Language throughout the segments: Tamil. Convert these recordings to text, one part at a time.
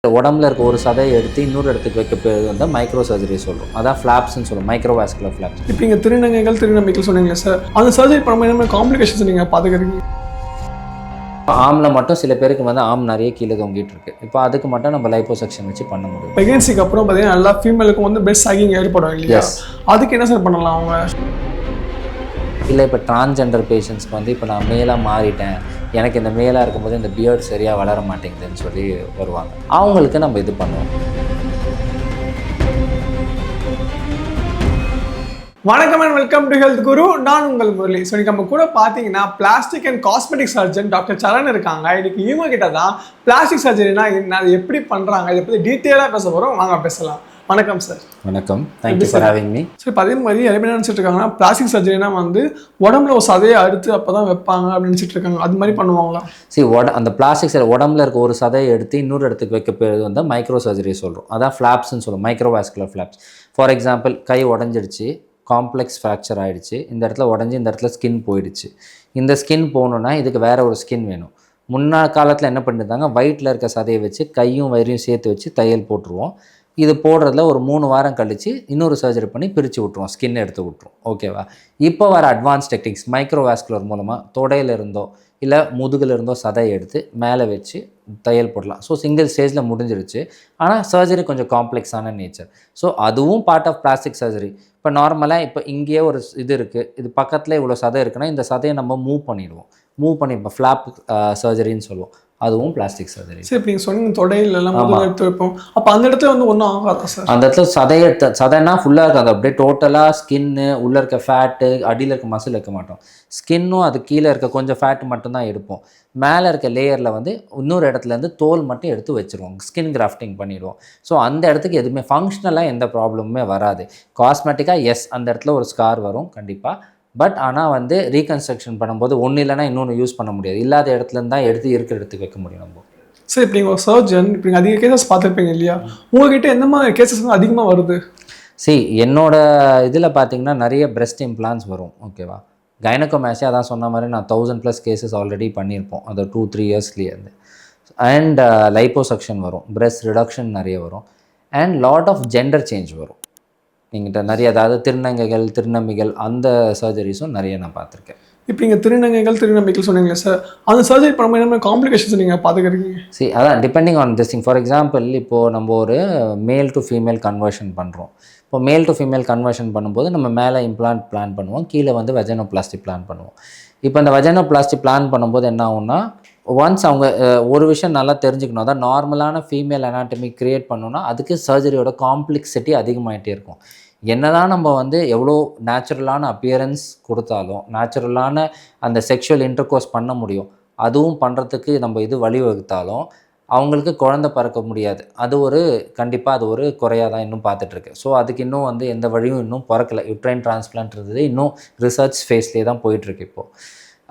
உடம்புல இருக்க ஒரு சதையை எடுத்து இன்னொரு இடத்துக்கு வைக்க பேர் வந்து மைக்ரோ சர்ஜரி சொல்கிறோம். அதான் ஃப்ளாப்ஸ்ன்னு சொல்லுவோம், மைக்ரோவாஸ்குலர் ஃப்ளாப்ஸ். இப்போ நீங்கள் திருநங்கைகள் சொன்னீங்க சார், அந்த சர்ஜரி பண்ணும்போது என்ன காம்ப்ளிகேஷன்ஸ் நீங்கள் பார்த்துக்கிறீங்க? ஆமில் மட்டும் சில பேருக்கு வந்து ஆம் நிறைய கீழே தொங்கிட்டு இருக்கு. இப்போ அதுக்கு மட்டும் நம்ம லைப்போசெக்ஷன் வச்சு பண்ண முடியும். ப்ரெக்னன்சிக்கு அப்புறம் பார்த்தீங்கன்னா நல்லா ஃபீமேலுக்கு வந்து பெஸ்ட் சாகிங் ஏற்படும் இல்லையா? அதுக்கு என்ன சார் பண்ணலாம் அவங்க? இல்லை இப்போ டிரான்ஸ்ஜெண்டர் பேஷண்ட்ஸ்க்கு வந்து இப்போ நான் மேலாக மாறிட்டேன், எனக்கு இந்த மேலாக இருக்கும்போது இந்த பியர்ட் சரியாக வளர மாட்டேங்குதுன்னு சொல்லி வருவாங்க. அவங்களுக்கு நம்ம இது பண்ணுவோம். வணக்கம் and welcome to health Guru. நான் உங்கள் முரளி. ஸோ இன்னைக்கு நம்ம கூட பார்த்தீங்கன்னா plastic and cosmetic surgeon doctor Saran இருக்காங்க. இன்னைக்கு இவங்க கிட்ட தான் பிளாஸ்டிக் சர்ஜரினா என்ன, அது எப்படி பண்ணுறாங்க, இதை பற்றி டீட்டெயிலாக பேச போகிறோம். வாங்க பேசலாம். வணக்கம் சார். வணக்கம், thank you for having me. So இப்போ அதே மாதிரி நிறைய பேர் நினச்சிட்டு இருக்காங்கன்னா பிளாஸ்டிக் சர்ஜரினா வந்து உடம்புல ஒரு சதையை அறுத்து அப்போ தான் வைப்பாங்க அப்படின்னு நினச்சிட்டு இருக்காங்க. அது மாதிரி பண்ணுவாங்களா? அந்த பிளாஸ்டிக் உடம்புல இருக்க ஒரு சதையை எடுத்து இன்னொரு இடத்துக்கு வைக்க பேர் வந்து மைக்ரோ சர்ஜரி சொல்கிறோம். அதான் ஃப்ளாப்ஸ்ன்னு சொல்லுவோம், மைக்ரோவாஸ்குலர் ஃப்ளாப்ஸ். ஃபார் எக்ஸாம்பிள், கை உடஞ்சிடுச்சு, காம்ப்ளெக்ஸ் ஃப்ராக்சர் ஆகிடுச்சு, இந்த இடத்துல உடஞ்சி இந்த இடத்துல ஸ்கின் போயிடுச்சு. இந்த ஸ்கின் போகணுன்னா இதுக்கு வேறு ஒரு ஸ்கின் வேணும். முன்னா காலத்தில் என்ன பண்ணியிருந்தாங்க, வயிற்றில் இருக்க சதையை வச்சு கையும் வயிறையும் சேர்த்து வச்சு தையல் போட்டுருவோம். இது போடுறதுல ஒரு 3 வாரம் கழித்து இன்னொரு சர்ஜரி பண்ணி பிரித்து விட்ருவோம், ஸ்கின் எடுத்து விட்ருவோம். ஓகேவா? இப்போ வர அட்வான்ஸ் டெக்னிக்ஸ் மைக்ரோவாஸ்குலர் மூலமாக தொடையில் இருந்தோ இல்லை முதுகில் இருந்தோ சதையை எடுத்து மேலே வச்சு தையல் போடலாம். ஸோ சிங்கிள் ஸ்டேஜில் முடிஞ்சிருச்சு. ஆனால் சர்ஜரி கொஞ்சம் காம்ப்ளெக்ஸான நேச்சர். ஸோ அதுவும் பார்ட் ஆஃப் பிளாஸ்டிக் சர்ஜரி. இப்போ நார்மலாக இப்போ இங்கேயே ஒரு இது இருக்குது, இது பக்கத்தில் இவ்வளோ சதை இருக்குன்னா இந்த சதையை நம்ம மூவ் பண்ணிடுவோம். இப்போ ஃப்ளாப் சர்ஜரின்னு சொல்லுவோம், அதுவும் பிளாஸ்டிக் சர்ஜரி. சரி, இப்போ நீங்கள் சொன்ன தொடையில் எல்லாம் எடுத்து வைப்போம், அப்போ அந்த இடத்துல வந்து ஒன்றும் ஆகாதா சார்? அந்த இடத்துல சதைனா ஃபுல்லாக இருக்காது, அப்படியே டோட்டலாக ஸ்கின்னு, உள்ளே இருக்க ஃபேட்டு, அடியில் இருக்க மசில் வைக்க மாட்டோம். ஸ்கின்னும் அது கீழே இருக்க கொஞ்சம் ஃபேட்டு மட்டும்தான் எடுப்போம். மேலே இருக்க லேயரில் வந்து இன்னொரு இடத்துலேருந்து தோல் மட்டும் எடுத்து வச்சுருவோம், ஸ்கின் கிராஃப்டிங் பண்ணிடுவோம். ஸோ அந்த இடத்துக்கு எதுவுமே ஃபங்க்ஷனலாக எந்த ப்ராப்ளமுமே வராது. காஸ்மெட்டிக்காக எஸ், அந்த இடத்துல ஒரு ஸ்கார் வரும் கண்டிப்பாக. பட் ஆனால் வந்து ரீகன்ஸ்ட்ரக்ஷன் பண்ணும்போது ஒன்று இல்லைனா இன்னொன்று யூஸ் பண்ண முடியாது. இல்லாத இடத்துலேருந்து தான் எடுத்து இருக்கிற இடத்துக்கு வைக்க முடியும் நம்ம. சரி, இப்போ நீங்கள் ஒரு சர்ஜன், இப்போ நீங்கள் அதிக கேசஸ் பார்த்துருப்பீங்க இல்லையா? உங்கள்கிட்ட எந்த மாதிரி கேசஸ் வந்து அதிகமாக வருது? என்னோட இதில் பார்த்தீங்கன்னா நிறைய பிரெஸ்ட் இம்ப்ளான்ஸ் வரும். ஓகேவா? கைனகோமாஸ்டியா அதான் சொன்ன மாதிரி நான் 1000+ கேசஸ் ஆல்ரெடி பண்ணியிருப்போம், அது 2-3 இயர்ஸ்லேருந்து. அண்ட் லைப்போசக்ஷன் வரும், பிரெஸ்ட் ரிடக்ஷன் நிறைய வரும், and lot of gender change வரும். எங்கிட்ட நிறைய, அதாவது திருநங்கைகள், திருநம்பிகள், அந்த சர்ஜரிஸும் நிறைய நான் பார்த்துருக்கேன். இப்போ நீங்கள் திருநம்பிகள் சொன்னீங்களே சார், அந்த சர்ஜரி பண்ணும்போது என்ன காம்ப்ளிகேஷன்ஸ் நீங்கள் பார்த்துக்கிறீங்க? அதான் depending on this thing. For example, இப்போது நம்ம ஒரு மேல் டு ஃபீமேல் கன்வர்ஷன் பண்ணுறோம். இப்போ மேல் டு ஃபீமேல் கன்வர்ஷன் பண்ணும்போது நம்ம மேலே இம்ப்ளான்ட் பிளான் பண்ணுவோம், கீழே வந்து வெஜினோபிளாஸ்டி பிளான் பண்ணுவோம். இப்போ இந்த வெஜினோபிளாஸ்டி பிளான் பண்ணும்போது என்ன ஆகும்னா, ஒன்ஸ் அவங்க ஒரு விஷயம் நல்லா தெரிஞ்சுக்கணும், அதான் நார்மலான ஃபீமேல் அனாட்டமி க்ரியேட் பண்ணோன்னா அதுக்கு சர்ஜரியோட காம்ப்ளெக்சிட்டி அதிகமாகிட்டே இருக்கும். என்னதான் நம்ம வந்து எவ்வளோ நேச்சுரலான அப்பியரன்ஸ் கொடுத்தாலும், நேச்சுரலான அந்த செக்ஷுவல் இன்டர்கோர்ஸ் பண்ண முடியும், அதுவும் பண்ணுறதுக்கு நம்ம இது வழிவகுத்தாலும் அவங்களுக்கு குழந்தை பிறக்க முடியாது. அது ஒரு கண்டிப்பாக அது ஒரு குறையாக தான் இன்னும் பார்த்துட்ருக்கு. ஸோ அதுக்கு இன்னும் வந்து எந்த வழியும் இன்னும் பிறக்கலை. யூட்ரைன் டிரான்ஸ்பிளான்ட்ன்றது இன்னும் ரிசர்ச் ஃபேஸ்லேயே தான் போயிட்டுருக்கு இப்போது.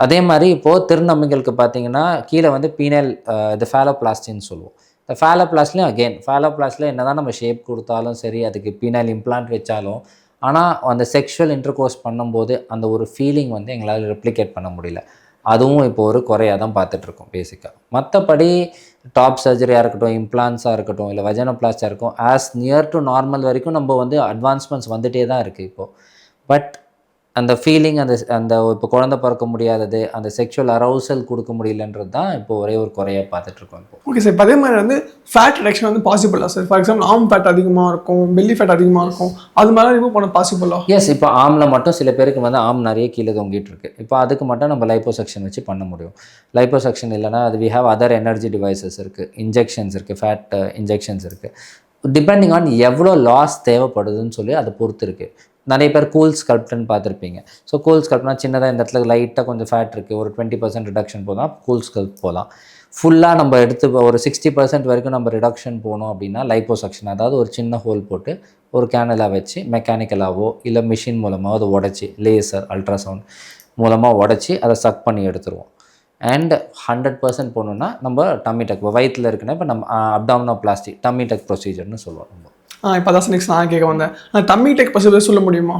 அதே மாதிரி இப்போது திருநம்பிகளுக்கு பார்த்தீங்கன்னா கீழே வந்து பீனல், இது ஃபேலோபிளாஸ்டின்னு சொல்லுவோம். இந்த ஃபேலோபிளாஸ்ட்லேயும் அகெயின் ஃபேலோபிளாஸ்டில் என்ன தான் நம்ம ஷேப் கொடுத்தாலும் சரி, அதுக்கு பீனல் இம்ப்ளான்ட் வச்சாலும், ஆனால் அந்த செக்ஷுவல் இன்டர்கோர்ஸ் பண்ணும்போது அந்த ஒரு ஃபீலிங் வந்து எங்களால் ரெப்ளிகேட் பண்ண முடியல. அதுவும் இப்போ ஒரு குறையாக தான் பார்த்துட்ருக்கோம் பேசிக்காக. மற்றபடி டாப் சர்ஜரியாக இருக்கட்டும், இம்ப்ளான்ஸாக இருக்கட்டும், இல்லை வெஜினோபிளாஸ்டியாக இருக்கும், ஆஸ் நியர் டு நார்மல் வரைக்கும் நம்ம வந்து அட்வான்ஸ்மெண்ட்ஸ் வந்துகிட்டே தான் இருக்குது இப்போது. பட் அந்த ஃபீலிங், அந்த இப்போ குழந்தை பிறக்க முடியாதது, அந்த செக்ஷுவல் அரௌசல் கொடுக்க முடியலன்றது தான் இப்போ ஒரே ஒரு குறையாக பார்த்துட்ருக்கோம் இப்போ. ஓகே சார், இப்போ அதே மாதிரி வந்து ஃபேட் ரிடக்ஷன் வந்து பாசிபிளா sir? For example, arm fat அதிகமாக இருக்கும், பெல்லி ஃபேட் அதிகமாக இருக்கும், அது மாதிரி ரிமூவ் பண்ண பாசிபிளா? எஸ், இப்போ ஆமில் மட்டும் சில பேருக்கு வந்து ஆம் நிறைய கீழே தொங்கிட்டு இருக்கு. இப்போ அதுக்கு மட்டும் நம்ம லைப்போசெக்ஷன் வச்சு பண்ண முடியும். லைப்போசெக்ஷன் இல்லைனா அது we have other energy devices இருக்குது, இன்ஜெக்ஷன்ஸ் இருக்குது, ஃபேட் இன்ஜெக்ஷன்ஸ் இருக்குது. டிபெண்டிங் ஆன் எவ்வளோ லாஸ் தேவைப்படுதுன்னு சொல்லி அதை பொறுத்து இருக்குது. நிறைய பேர் கூல் ஸ்கல்ப்ட்னு பார்த்துருப்பீங்க. ஸோ கூல் ஸ்கல்ப்னா சின்னதாக இந்த இடத்துல லைட்டாக கொஞ்சம் ஃபேட் இருக்குது, ஒரு 20% ரிடக்ஷன் போகலாம், கூல் ஸ்கல்ப் போகலாம். ஃபுல்லாக நம்ம எடுத்து ஒரு 60% வரைக்கும் நம்ம ரிடக்ஷன் போகணும் அப்படின்னா லைப்போசக்ஷன், அதாவது ஒரு சின்ன ஹோல் போட்டு ஒரு கேனலா வச்சு மெக்கானிக்கலாவோ இல்லை மிஷின் மூலமாக அதை உடச்சி, லேசர் அல்ட்ராசவுண்ட் மூலமாக உடச்சி அதை சக் பண்ணி எடுத்துருவோம். அண்ட் 100% போகணுன்னா நம்ம டம்மி டக், வயிற்றில் இருக்குன்னா இப்போ நம்ம அப்டாமினோபிளாஸ்டி டம்மி டக் ப்ரொசீஜர்னு சொல்லுவோம் நம்ம. இப்போ தான் நெக்ஸ்ட் நான் கேட்க வந்தேன், டம்மி டக் ப்ரொசீஜர் சொல்ல முடியுமா?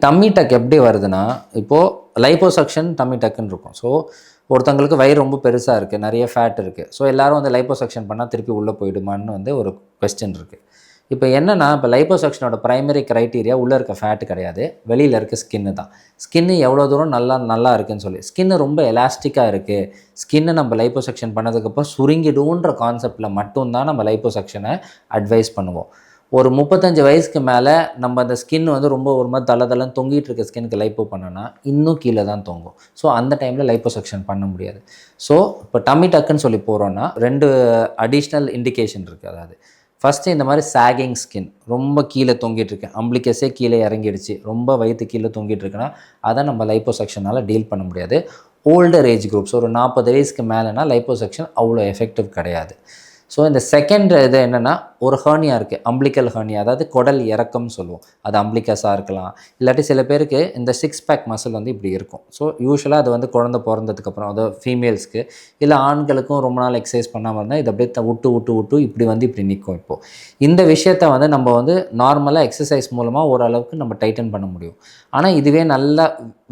டம்மி டக் எப்படி வருதுன்னா, இப்போது லைப்போசக்ஷன் டம்மி டக்குன்னு இருக்கும். ஸோ ஒருத்தங்களுக்கு வயிறு ரொம்ப பெருசாக இருக்குது, நிறைய ஃபேட் இருக்குது. ஸோ எல்லோரும் வந்து லைப்போசக்ஷன் பண்ணால் திருப்பி உள்ளே போயிடுமான்னு வந்து ஒரு கொஸ்டின் இருக்குது. இப்போ என்னென்னா, இப்போ லைப்போசக்ஷனோட ப்ரைமரி க்ரைட்டீரியா உள்ளே இருக்க ஃபேட்டு கிடையாது, வெளியில் இருக்க ஸ்கின்னு தான். ஸ்கின்னு எவ்வளோ தூரம் நல்லா இருக்குதுன்னு சொல்லி, ஸ்கின்னு ரொம்ப எலாஸ்டிக்காக இருக்குது, ஸ்கின்னை நம்ம லைப்போசக்ஷன் பண்ணதுக்கப்புறம் சுருங்கிடுன்ற கான்செப்டில் மட்டும்தான் நம்ம லைப்போசக்ஷனை அட்வைஸ் பண்ணுவோம். ஒரு 35 வயசுக்கு மேலே நம்ம அந்த ஸ்கின் வந்து ரொம்ப ஒரு மாதிரி தளன்னு தொங்கிட்டு இருக்க ஸ்கின்னுக்கு லைப்போ பண்ணோன்னா இன்னும் கீழே தான் தொங்கும். ஸோ அந்த டைமில் லைப்போசக்ஷன் பண்ண முடியாது. ஸோ இப்போ டம்மி டக்குன்னு சொல்லி போகிறோன்னா 2 அடிஷ்னல் இண்டிகேஷன் இருக்குது. அதாவது ஃபஸ்ட்டு இந்த மாதிரி சாகிங் ஸ்கின் ரொம்ப கீழே தொங்கிட்டு இருக்கு, அம்பிளிக்கஸே கீழே இறங்கிடுச்சு, ரொம்ப வயிற்று கீழே தொங்கிட்டு இருக்குன்னா அதை நம்ம லைப்போசக்ஷனால் டீல் பண்ண முடியாது. ஓல்டர் ஏஜ் குரூப்ஸ் ஒரு 40 வயசுக்கு மேலேனா லைப்போசக்ஷன் அவ்வளோ எஃபெக்டிவ் கிடையாது. ஸோ இந்த செகண்ட் இது என்னென்னா, ஒரு ஹர்னியா இருக்குது, அம்பிளிக்கல் ஹர்னியா, அதாவது குடல் இறக்கம்னு சொல்லுவோம். அது அம்பிளிக்கஸாக இருக்கலாம், இல்லாட்டி சில பேருக்கு இந்த 6 பேக் மசில் வந்து இப்படி இருக்கும். ஸோ யூஸ்வலாக அது வந்து குழந்தை பிறந்ததுக்கப்புறம், அது ஃபீமேல்ஸ்க்கு இல்லை ஆண்களுக்கும் ரொம்ப நாள் எக்ஸசைஸ் பண்ணாமல் இருந்தால் இது அப்படியே விட்டு இப்படி வந்து இப்படி நிற்கும். இப்போது இந்த விஷயத்தை வந்து நம்ம வந்து நார்மலாக எக்ஸசைஸ் மூலமாக ஓரளவுக்கு நம்ம டைட்டன் பண்ண முடியும். ஆனால் இதுவே நல்லா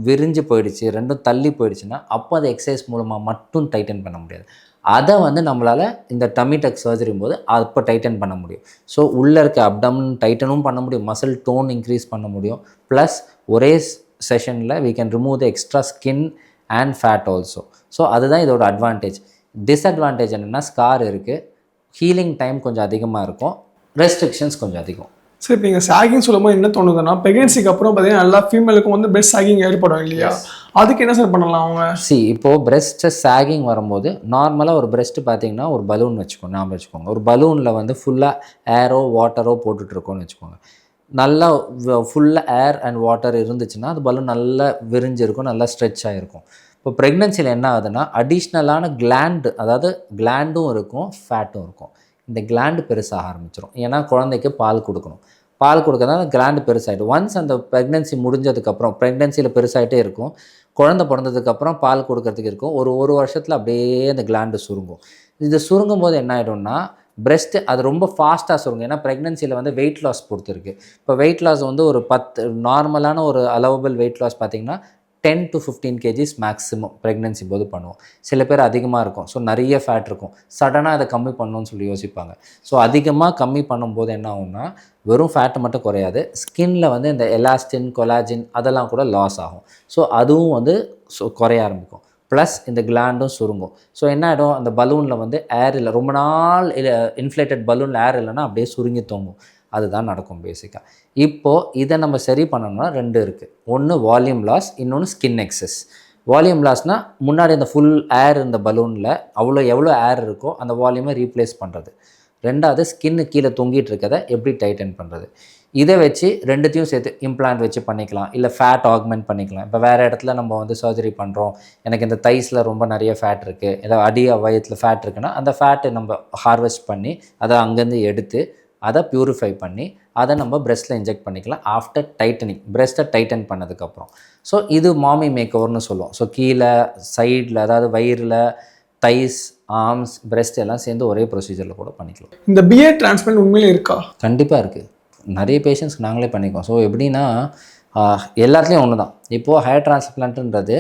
விரிஞ்சு போயிடுச்சு, ரெண்டும் தள்ளி போயிடுச்சுன்னா அப்போ அதை எக்ஸசைஸ் மூலமாக மட்டும் டைட்டன் பண்ண முடியாது. அதை வந்து நம்மளால் இந்த டம்மி டக் சர்ஜரியும் போது அப்போ டைட்டன் பண்ண முடியும். ஸோ உள்ளே இருக்க அப்டமன் டைட்டனும் பண்ண முடியும், மசில் டோன் இன்க்ரீஸ் பண்ண முடியும், ப்ளஸ் ஒரே செஷனில் we can remove the extra skin and fat also. So அதுதான் இதோட அட்வான்டேஜ். டிஸ்அட்வான்டேஜ் என்னென்னா, ஸ்கார் இருக்குது, ஹீலிங் டைம் கொஞ்சம் அதிகமாக இருக்கும், ரெஸ்ட்ரிக்ஷன்ஸ் கொஞ்சம் அதிகம். சரி, இப்போ நீங்கள் சாகிங் சொல்லும்போது என்ன தோணுதுன்னா, ப்ரெக்னென்சிக்கு அப்புறம் பார்த்தீங்கன்னா எல்லா ஃபீமேலுக்கும் வந்து பெஸ்ட் சாகிங் ஏற்படும் இல்லையா? அதுக்கு என்ன சார் பண்ணலாம் அவங்க? இப்போது பிரெஸ்ட்டு சாகிங் வரும்போது நார்மலாக ஒரு பிரெஸ்ட்டு பார்த்தீங்கன்னா ஒரு பலூன் வச்சுக்கோங்க. ஒரு பலூனில் வந்து ஃபுல்லாக ஏரோ வாட்டரோ போட்டுட்ருக்கோன்னு வச்சுக்கோங்க. நல்லா ஃபுல்லாக ஏர் அண்ட் வாட்டர் இருந்துச்சுன்னா அது பலூன் நல்லா விரிஞ்சிருக்கும், நல்லா ஸ்ட்ரெச் ஆகிருக்கும். இப்போ ப்ரெக்னென்சியில் என்ன ஆகுதுன்னா, அடிஷ்னலான கிளாண்டு, அதாவது கிளாண்டும் இருக்கும், ஃபேட்டும் இருக்கும். இந்த கிளாண்டு பெருசாக ஆரம்பிச்சிடும். ஏன்னா குழந்தைக்கு பால் கொடுக்கணும், பால் கொடுக்கறதுனால கிளாண்டு பெருசாகிடும். ஒன்ஸ் அந்த ப்ரெக்னென்சி முடிஞ்சதுக்கப்புறம், ப்ரெக்னென்சியில் பெருசாகிட்டே இருக்கும், குழந்தை பிறந்ததுக்கப்புறம் பால் கொடுக்கறதுக்கு இருக்கும், ஒரு வருஷத்தில் அப்படியே அந்த கிளாண்டு சுருங்கும். இது சுருங்கும் போது என்ன ஆகிடும்னா, பிரெஸ்ட்டு அது ரொம்ப ஃபாஸ்ட்டாக சுருங்கும். ஏன்னா ப்ரெக்னென்சியில் வந்து வெயிட் லாஸ் பொறுத்து இருக்குது. இப்போ வெயிட் லாஸ் வந்து ஒரு 10 நார்மலான ஒரு அலவபிள் வெயிட் லாஸ் பார்த்திங்கன்னா 10 to 15 kgs மேக்ஸிமம் ப்ரெக்னென்சி போது பண்ணுவோம். சில பேர் அதிகமாக இருக்கும், ஸோ நிறைய ஃபேட் இருக்கும், சடனாக அதை கம்மி பண்ணணும்னு சொல்லி யோசிப்பாங்க. ஸோ அதிகமாக கம்மி பண்ணும்போது என்ன ஆகும்னா, வெறும் ஃபேட்டு மட்டும் குறையாது, ஸ்கின்னில் வந்து இந்த எலாஸ்டின், கொலாஜின் அதெல்லாம் கூட லாஸ் ஆகும். ஸோ அதுவும் வந்து குறைய ஆரம்பிக்கும். ப்ளஸ் இந்த கிளாண்டும் சுருங்கும். ஸோ என்ன ஆகிடும், அந்த பலூனில் வந்து ஏர் இல்லை, ரொம்ப நாள் இன்ஃப்ளேட்டட் பலூனில் ஏர் இல்லைன்னா அப்படியே சுருங்கி தொங்கும். அதுதான் நடக்கும் பேசிக்காக. இப்போது இதை நம்ம சரி பண்ணணும்னா 2 இருக்குது. ஒன்று வால்யூம் லாஸ், இன்னொன்று ஸ்கின் எக்ஸஸ். வால்யூம் லாஸ்னால் முன்னாடி அந்த ஃபுல் ஏர் இந்த பலூனில் எவ்வளோ ஏர் இருக்கோ அந்த வால்யூமை ரீப்ளேஸ் பண்ணுறது. 2வது ஸ்கின்னு கீழே தொங்கிட்டு இருக்கிறத எப்படி டைட்டன் பண்ணுறது. இதை வச்சு 2த்தையும் சேர்த்து இம்ப்ளான்ட் வச்சு பண்ணிக்கலாம், இல்லை ஃபேட் ஆக்மெண்ட் பண்ணிக்கலாம். இப்போ வேறு இடத்துல நம்ம வந்து சர்ஜரி பண்ணுறோம், எனக்கு இந்த தைஸில் ரொம்ப நிறைய ஃபேட் இருக்குது, ஏதாவது வயிற்றில் ஃபேட் இருக்குன்னா அந்த ஃபேட்டை நம்ம ஹார்வெஸ்ட் பண்ணி அதை அங்கேருந்து எடுத்து அதை ப்யூரிஃபை பண்ணி அதை நம்ம பிரெஸ்ட்டில் இன்ஜெக்ட் பண்ணிக்கலாம் ஆஃப்டர் டைட்டனிங், பிரெஸ்ட்டை டைட்டன் பண்ணதுக்கப்புறம். ஸோ இது மாமி மேக் ஓவர்னு சொல்லுவோம். ஸோ கீழே சைடில், அதாவது வயிறில், தைஸ், ஆர்ம்ஸ், பிரெஸ்ட் எல்லாம் சேர்ந்து ஒரே ப்ரொசீஜரில் கூட பண்ணிக்கலாம். இந்த பியர்ட் டிரான்ஸ்பிளான்ட் உண்மையிலே இருக்கா? கண்டிப்பாக இருக்குது, நிறைய பேஷண்ட்ஸ்க்கு நாங்களே பண்ணிக்கோம். ஸோ எப்படின்னா, எல்லாத்துலேயும் ஒன்று தான். இப்போது ஹேர் டிரான்ஸ்பிளான்ட்டுன்றது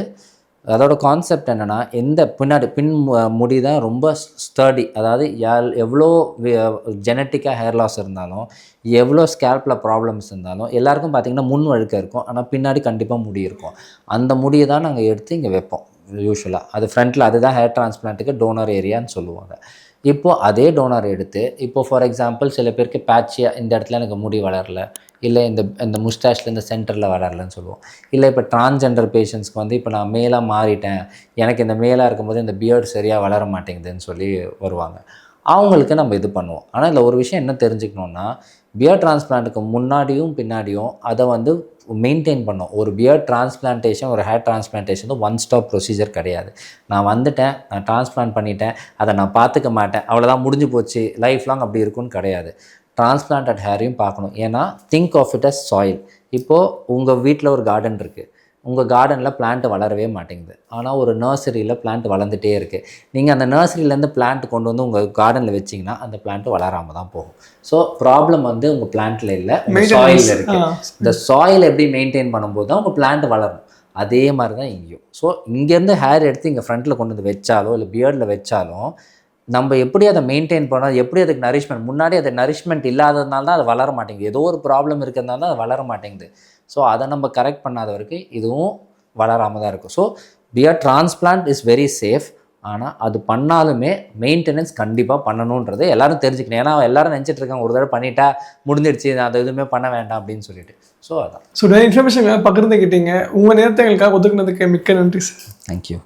அதோட கான்செப்ட் என்னென்னா, பின் முடி தான் ரொம்ப ஸ்டர்டி, அதாவது எவ்வளோ ஜெனட்டிக்காக ஹேர் லாஸ் இருந்தாலும், எவ்வளோ ஸ்கேல்பில் ப்ராப்ளம்ஸ் இருந்தாலும் எல்லாருக்கும் பார்த்திங்கன்னா முன் வழுக்க இருக்கும், ஆனால் பின்னாடி கண்டிப்பாக முடி இருக்கும். அந்த முடியை தான் நாங்கள் எடுத்து இங்கே வைப்போம் யூஸ்வலாக. அது ஃப்ரண்ட்டில், அதுதான் ஹேர் டிரான்ஸ்பிளான்ட்டுக்கு டோனர் ஏரியான்னு சொல்லுவாங்க. இப்போது அதே டோனர் எடுத்து, இப்போது ஃபார் எக்ஸாம்பிள் சில பேருக்கு பேட்சியாக இந்த இடத்துல எனக்கு முடி வளரல, இல்லை இந்த முஸ்டாஷில் இந்த சென்டரில் வளரலன்னு சொல்லுவோம். இல்லை இப்போ டிரான்ஸ்ஜெண்டர் பேஷண்ட்ஸ்க்கு வந்து இப்போ நான் மேலாக மாறிட்டேன், எனக்கு இந்த மேலாக இருக்கும்போது இந்த பியர்டு சரியாக வளர மாட்டேங்குதுன்னு சொல்லி வருவாங்க. அவங்களுக்கு நம்ம இது பண்ணுவோம். ஆனால் இதில் ஒரு விஷயம் என்ன தெரிஞ்சுக்கணுன்னா, பியர்ட் டிரான்ஸ்பிளான்ட்டுக்கு முன்னாடியும் பின்னாடியும் அதை வந்து மெயின்டைன் பண்ணோம். ஒரு பியர்ட் டிரான்ஸ்பிளான்டேஷன், ஒரு ஹேர் டிரான்ஸ்பிளான்டேஷன் வந்து 1 ஸ்டாப் ப்ரொசீஜர் கிடையாது. நான் வந்துட்டேன், நான் டிரான்ஸ்பிளான்ட் பண்ணிட்டேன், அதை நான் பார்த்துக்க மாட்டேன், அவ்வளோதான் முடிஞ்சு போச்சு, லைஃப் லாங் அப்படி இருக்குன்னு கிடையாது. டிரான்ஸ்பிளான்டட் ஹேரையும் பார்க்கணும். ஏன்னா think of it as soil. இப்போது உங்கள் வீட்டில் ஒரு கார்டன் இருக்குது, உங்கள் கார்டனில் பிளான்ட் வளரவே மாட்டேங்குது, ஆனால் ஒரு நர்சரியில் பிளான்ட் வளர்ந்துட்டே இருக்குது. நீங்கள் அந்த நர்சரியிலேருந்து பிளான்ட் கொண்டு வந்து உங்கள் கார்டனில் வச்சிங்கன்னா அந்த பிளான்ட் வளராமல் தான் போகும். ஸோ ப்ராப்ளம் வந்து உங்கள் பிளான்ட்டில் இல்லை, உங்கள் சாயில் இருக்குது. இந்த சாயில் எப்படி மெயின்டைன் பண்ணும்போது தான் உங்கள் பிளான்ட் வளரும். அதே மாதிரி தான் இங்கேயும். ஸோ இங்கேருந்து ஹேர் எடுத்து இங்கே ஃப்ரண்ட்டில் கொண்டு வந்து வச்சாலோ இல்லை பியர்டில் வச்சாலும் நம்ம எப்படி அதை மெயின்டைன் பண்ணோம், எப்படி அதுக்கு நரிஷ்மெண்ட், முன்னாடி அது நரிஷ்மெண்ட் இல்லாததுனால தான் அது வளர மாட்டேங்குது, ஏதோ ஒரு ப்ராப்ளம் இருக்கிறதுனால தான் அது வளர மாட்டேங்குது. ஸோ அதை நம்ம கரெக்ட் பண்ணாத வரைக்கும் இதுவும் வளராமல் தான் இருக்கும். So beard transplant is very safe. ஆனால் அது பண்ணாலுமே மெயின்டெனன்ஸ் கண்டிப்பாக பண்ணணுன்றது எல்லாரும் தெரிஞ்சுக்கணும். ஏன்னா எல்லாரும் நினச்சிட்டு இருக்காங்க ஒரு தடவை பண்ணிட்டா முடிஞ்சிடுச்சு, நான் அதை எதுவுமே பண்ண வேண்டாம் அப்படின்னு சொல்லிட்டு. ஸோ அதான். ஸோ நிறைய இன்ஃபர்மேஷன் பகிர்ந்துக்கிட்டீங்க. உங்கள் நேரத்தை எங்களுக்காக ஒதுக்குனதுக்கு மிக்க நன்றி சார். தேங்க்யூ.